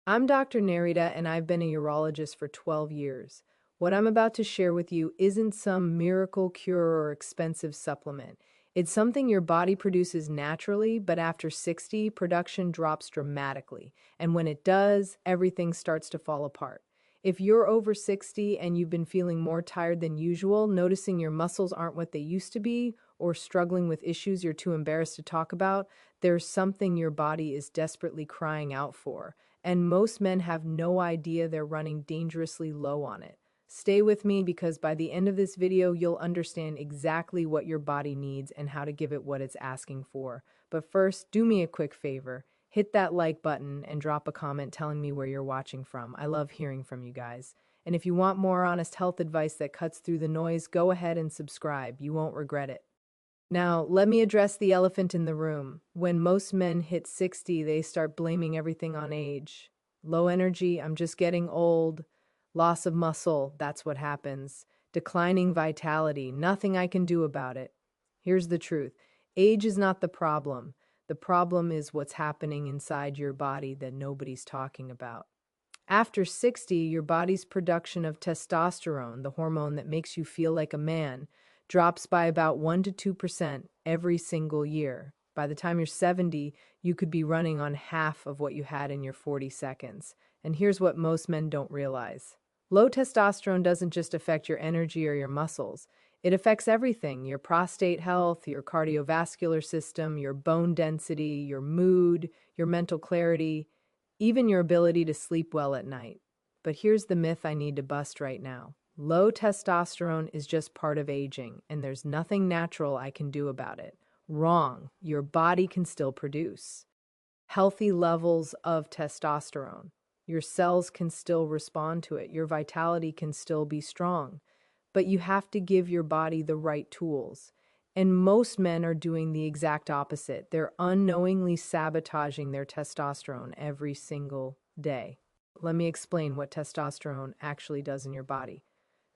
I'm Dr. Nerita, and I've been a urologist for 12 years. What I'm about to share with you isn't some miracle cure or expensive supplement. It's something your body produces naturally, but after 60, production drops dramatically. And when it does, everything starts to fall apart. If you're over 60 and you've been feeling more tired than usual, noticing your muscles aren't what they used to be, or struggling with issues you're too embarrassed to talk about, there's something your body is desperately crying out for, and most men have no idea they're running dangerously low on it. Stay with me because by the end of this video, you'll understand exactly what your body needs and how to give it what it's asking for. But first, do me a quick favor. Hit that like button and drop a comment telling me where you're watching from. I love hearing from you guys. And if you want more honest health advice that cuts through the noise, go ahead and subscribe. You won't regret it. Now, let me address the elephant in the room. When most men hit 60, they start blaming everything on age. Low energy, I'm just getting old. Loss of muscle, that's what happens. Declining vitality, nothing I can do about it. Here's the truth. Age is not the problem. The problem is what's happening inside your body that nobody's talking about. After 60, your body's production of testosterone, the hormone that makes you feel like a man, drops by about 1 to 2% every single year. By the time you're 70, you could be running on half of what you had in your 40 seconds. And here's what most men don't realize. Low testosterone doesn't just affect your energy or your muscles. It affects everything: your prostate health, your cardiovascular system, your bone density, your mood, your mental clarity, even your ability to sleep well at night. But here's the myth I need to bust right now. Low testosterone is just part of aging, and there's nothing natural I can do about it. Wrong. Your body can still produce healthy levels of testosterone. Your cells can still respond to it. Your vitality can still be strong. But you have to give your body the right tools. And most men are doing the exact opposite. They're unknowingly sabotaging their testosterone every single day. Let me explain what testosterone actually does in your body,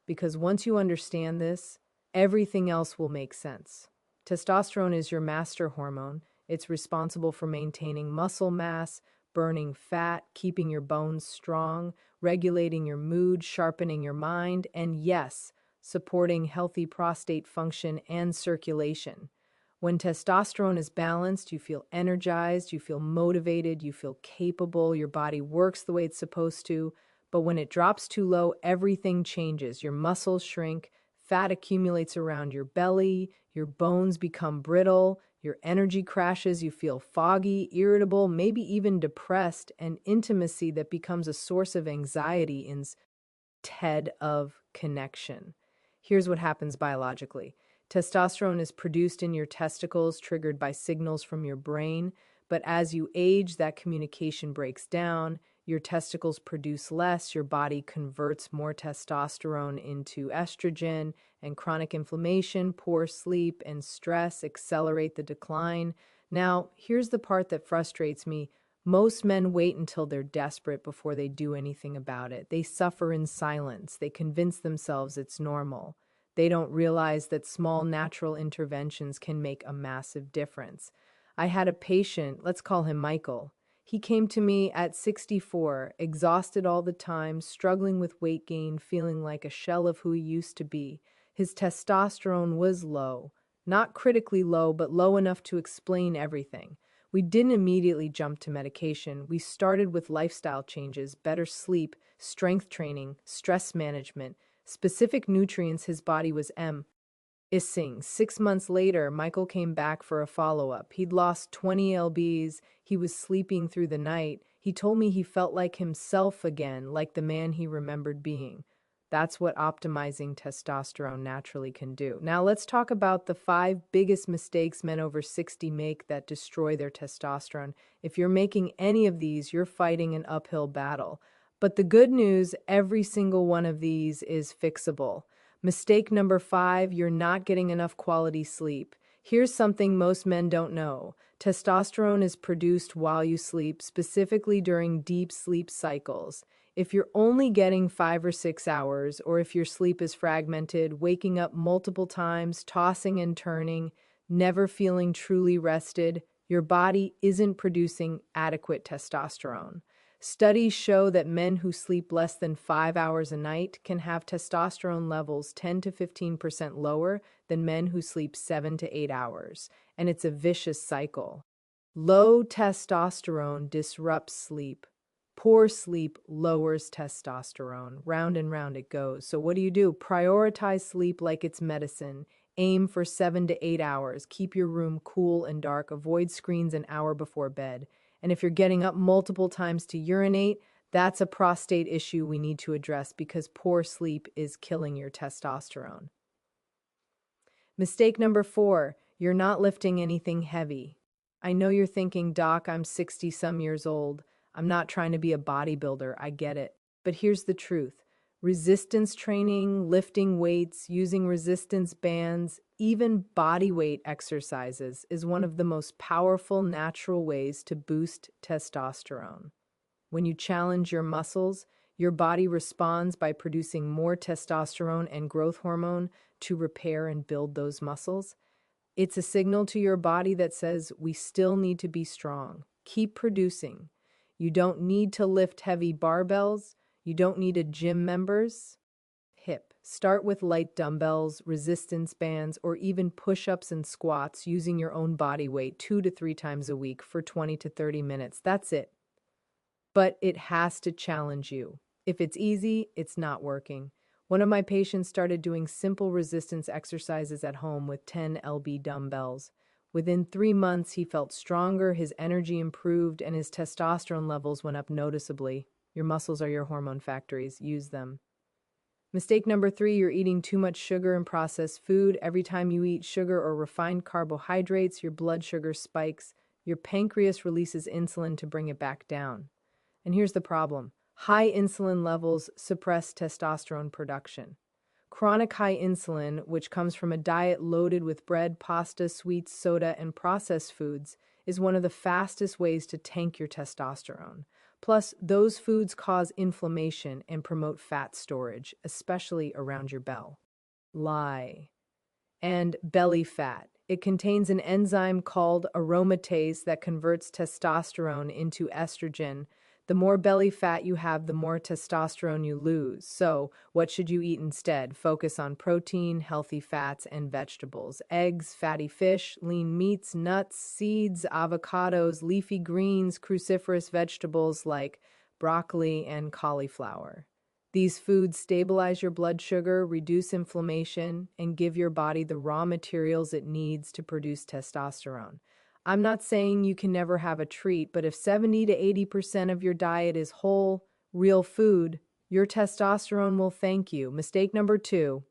because once you understand this, everything else will make sense. Testosterone is your master hormone. It's responsible for maintaining muscle mass, burning fat, keeping your bones strong, regulating your mood, sharpening your mind, and yes, supporting healthy prostate function and circulation. When testosterone is balanced, you feel energized, you feel motivated, you feel capable, your body works the way it's supposed to. But when it drops too low, everything changes. Your muscles shrink, fat accumulates around your belly, your bones become brittle, your energy crashes, you feel foggy, irritable, maybe even depressed, and intimacy that becomes a source of anxiety instead of connection. Here's what happens biologically. Testosterone is produced in your testicles, triggered by signals from your brain, but as you age, that communication breaks down. Your testicles produce less, your body converts more testosterone into estrogen, and chronic inflammation, poor sleep, and stress accelerate the decline. Now, here's the part that frustrates me. Most men wait until they're desperate before they do anything about it. They suffer in silence. They convince themselves it's normal. They don't realize that small natural interventions can make a massive difference. I had a patient, let's call him Michael. He came to me at 64, exhausted all the time, struggling with weight gain, feeling like a shell of who he used to be. His testosterone was low, not critically low, but low enough to explain everything. We didn't immediately jump to medication. We started with lifestyle changes, better sleep, strength training, stress management, specific nutrients his body was missing. 6 months later, Michael came back for a follow-up. He'd lost 20 lbs. He was sleeping through the night. He told me he felt like himself again, like the man he remembered being. That's what optimizing testosterone naturally can do. Now let's talk about the 5 biggest mistakes men over 60 make that destroy their testosterone. If you're making any of these, you're fighting an uphill battle. But the good news, every single one of these is fixable. Mistake number 5, you're not getting enough quality sleep. Here's something most men don't know. Testosterone is produced while you sleep, specifically during deep sleep cycles. If you're only getting 5 or 6 hours, or if your sleep is fragmented, waking up multiple times, tossing and turning, never feeling truly rested, your body isn't producing adequate testosterone. Studies show that men who sleep less than 5 hours a night can have testosterone levels 10 to 15% lower than men who sleep 7 to 8 hours, and it's a vicious cycle. Low testosterone disrupts sleep. Poor sleep lowers testosterone. Round and round it goes. So what do? Prioritize sleep like it's medicine. Aim for 7 to 8 hours. Keep your room cool and dark. Avoid screens an hour before bed. And if you're getting up multiple times to urinate, that's a prostate issue we need to address because poor sleep is killing your testosterone. Mistake number 4, you're not lifting anything heavy. I know you're thinking, Doc, I'm 60 some years old. I'm not trying to be a bodybuilder. I get it. But here's the truth. Resistance training, lifting weights, using resistance bands, even body weight exercises is one of the most powerful natural ways to boost testosterone. When you challenge your muscles, your body responds by producing more testosterone and growth hormone to repair and build those muscles. It's a signal to your body that says we still need to be strong. Keep producing. You don't need to lift heavy barbells. You don't need a gym members. Start with light dumbbells, resistance bands, or even push-ups and squats using your own body weight 2 to 3 times a week for 20 to 30 minutes. That's it. But it has to challenge you. If it's easy, it's not working. One of my patients started doing simple resistance exercises at home with 10 lb dumbbells. Within 3 months, he felt stronger, his energy improved, and his testosterone levels went up noticeably. Your muscles are your hormone factories. Use them. Mistake number 3, you're eating too much sugar and processed food. Every time you eat sugar or refined carbohydrates, your blood sugar spikes. Your pancreas releases insulin to bring it back down. And here's the problem. High insulin levels suppress testosterone production. Chronic high insulin, which comes from a diet loaded with bread, pasta, sweets, soda, and processed foods, is one of the fastest ways to tank your testosterone. Plus, those foods cause inflammation and promote fat storage, especially around your belly and belly fat. It contains an enzyme called aromatase that converts testosterone into estrogen. The more belly fat you have, the more testosterone you lose. So, what should you eat instead? Focus on protein, healthy fats, and vegetables. Eggs, fatty fish, lean meats, nuts, seeds, avocados, leafy greens, cruciferous vegetables like broccoli and cauliflower. These foods stabilize your blood sugar, reduce inflammation, and give your body the raw materials it needs to produce testosterone. I'm not saying you can never have a treat, but if 70 to 80% of your diet is whole, real food, your testosterone will thank you. Mistake number 2,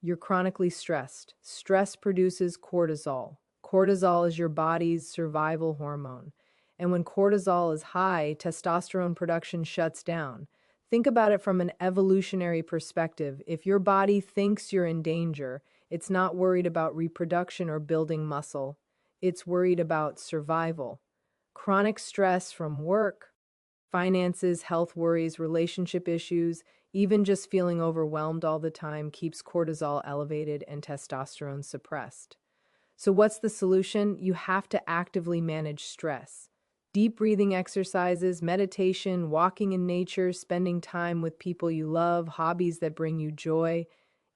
you're chronically stressed. Stress produces cortisol. Cortisol is your body's survival hormone. And when cortisol is high, testosterone production shuts down. Think about it from an evolutionary perspective. If your body thinks you're in danger, it's not worried about reproduction or building muscle. It's worried about survival. Chronic stress from work, finances, health worries, relationship issues, even just feeling overwhelmed all the time keeps cortisol elevated and testosterone suppressed. So what's the solution? You have to actively manage stress. Deep breathing exercises, meditation, walking in nature, spending time with people you love, hobbies that bring you joy.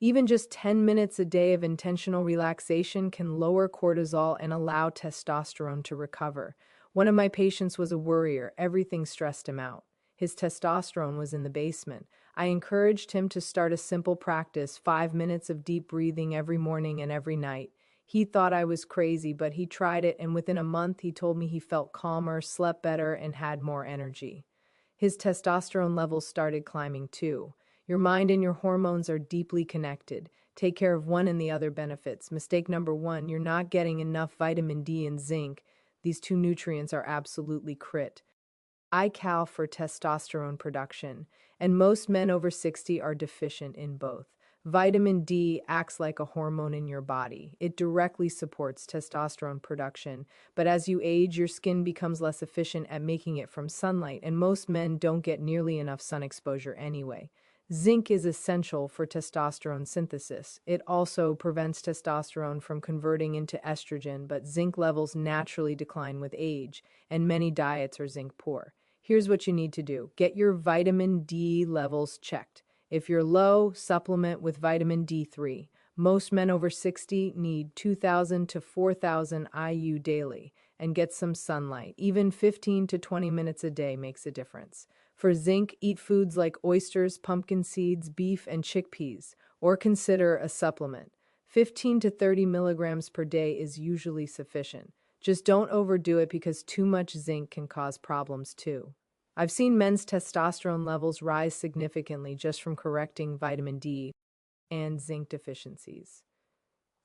Even just 10 minutes a day of intentional relaxation can lower cortisol and allow testosterone to recover. One of my patients was a worrier. Everything stressed him out. His testosterone was in the basement. I encouraged him to start a simple practice, 5 minutes of deep breathing every morning and every night. He thought I was crazy, but he tried it, and within a month he told me he felt calmer, slept better, and had more energy. His testosterone levels started climbing too. Your mind and your hormones are deeply connected. Take care of one and the other benefits. Mistake number 1, you're not getting enough vitamin D and zinc. These 2 nutrients are absolutely vital for testosterone production, and most men over 60 are deficient in both. Vitamin D acts like a hormone in your body. It directly supports testosterone production, but as you age, your skin becomes less efficient at making it from sunlight, and most men don't get nearly enough sun exposure anyway. Zinc is essential for testosterone synthesis. It also prevents testosterone from converting into estrogen, but zinc levels naturally decline with age, and many diets are zinc poor. Here's what you need to do. Get your vitamin D levels checked. If you're low, supplement with vitamin D3. Most men over 60 need 2,000 to 4,000 IU daily, and get some sunlight. Even 15 to 20 minutes a day makes a difference. For zinc, eat foods like oysters, pumpkin seeds, beef, and chickpeas, or consider a supplement. 15 to 30 milligrams per day is usually sufficient. Just don't overdo it because too much zinc can cause problems too. I've seen men's testosterone levels rise significantly just from correcting vitamin D and zinc deficiencies.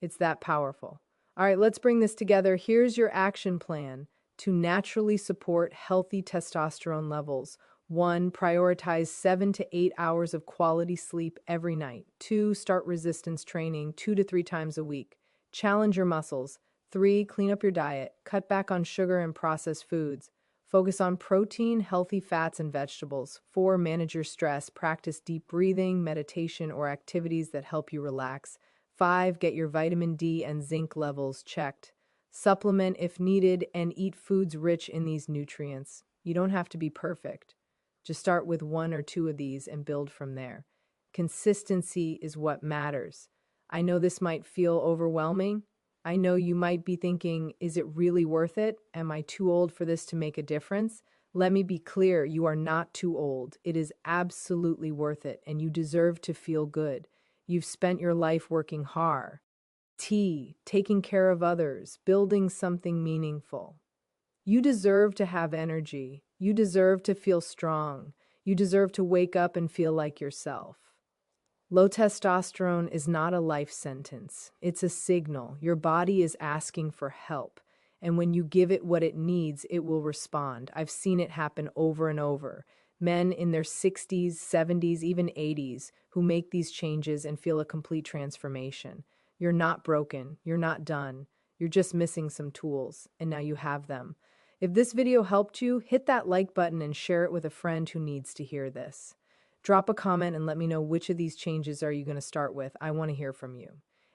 It's that powerful. All right, let's bring this together. Here's your action plan to naturally support healthy testosterone levels. 1. Prioritize 7 to 8 hours of quality sleep every night. 2. Start resistance training 2 to 3 times a week. Challenge your muscles. 3. Clean up your diet. Cut back on sugar and processed foods. Focus on protein, healthy fats, and vegetables. 4. Manage your stress. Practice deep breathing, meditation, or activities that help you relax. 5. Get your vitamin D and zinc levels checked. Supplement if needed and eat foods rich in these nutrients. You don't have to be perfect. Just start with 1 or 2 of these and build from there. Consistency is what matters. I know this might feel overwhelming. I know you might be thinking, is it really worth it? Am I too old for this to make a difference? Let me be clear, you are not too old. It is absolutely worth it, and you deserve to feel good. You've spent your life working hard. Taking care of others, building something meaningful. You deserve to have energy. You deserve to feel strong. You deserve to wake up and feel like yourself. Low testosterone is not a life sentence. It's a signal. Your body is asking for help. And when you give it what it needs, it will respond. I've seen it happen over and over. Men in their 60s, 70s, even 80s who make these changes and feel a complete transformation. You're not broken. You're not done. You're just missing some tools, and now you have them. If this video helped you, hit that like button and share it with a friend who needs to hear this. Drop a comment and let me know which of these changes are you going to start with. I want to hear from you.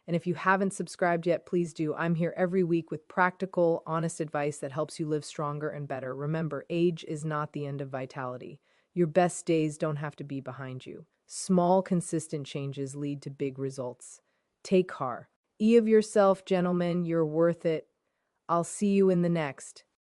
And if you haven't subscribed yet, please do. I'm here every week with practical, honest advice that helps you live stronger and better. Remember, age is not the end of vitality. Your best days don't have to be behind you. Small, consistent changes lead to big results. Take heart. Of yourself, gentlemen, you're worth it. I'll see you in the next.